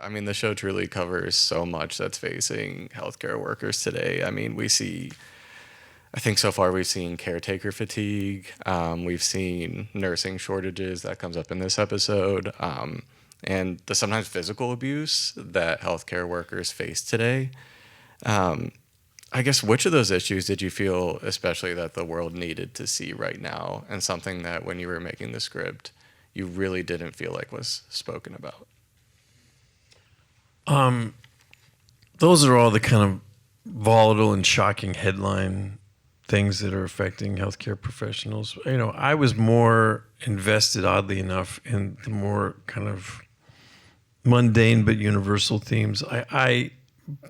I mean, the show truly covers so much that's facing healthcare workers today. I mean, I think so far we've seen caretaker fatigue, we've seen nursing shortages that comes up in this episode, and the sometimes physical abuse that healthcare workers face today. I guess which of those issues did you feel especially that the world needed to see right now, and something that when you were making the script you really didn't feel like was spoken about? Those are all the kind of volatile and shocking headline things that are affecting healthcare professionals. You know, I was more invested, oddly enough, in the more kind of mundane but universal themes. I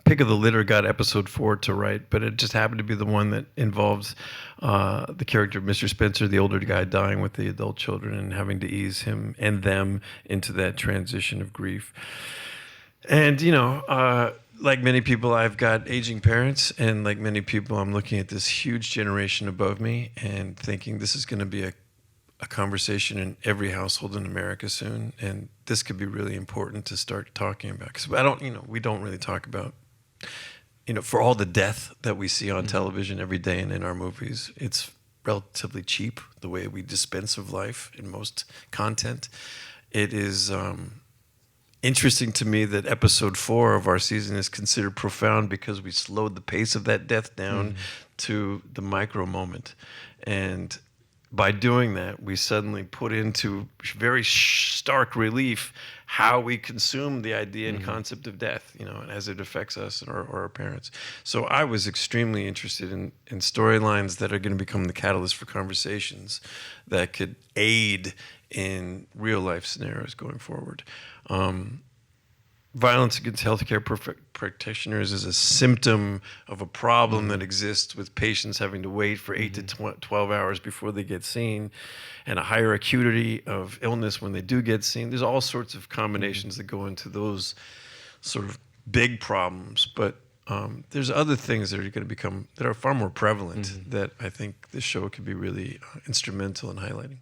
Pick of the Litter got episode 4 to write, but it just happened to be the one that involves the character of Mr. Spencer, the older guy dying with the adult children and having to ease him and them into that transition of grief. And, you know, like many people, I've got aging parents, and like many people, I'm looking at this huge generation above me and thinking this is going to be a conversation in every household in America soon, and this could be really important to start talking about. Because we don't really talk about, for all the death that we see on television every day and in our movies, it's relatively cheap the way we dispense of life in most content. It is interesting to me that episode 4 of our season is considered profound because we slowed the pace of that death down to the micro moment. And by doing that, we suddenly put into very stark relief how we consume the idea and concept of death, and as it affects us or our parents. So I was extremely interested in storylines that are going to become the catalyst for conversations that could aid in real life scenarios going forward. Violence against healthcare practitioners is a symptom of a problem that exists with patients having to wait for 8 to 12 hours before they get seen, and a higher acuity of illness when they do get seen. There's all sorts of combinations that go into those sort of big problems, but there's other things that are going to that are far more prevalent that I think this show could be really instrumental in highlighting.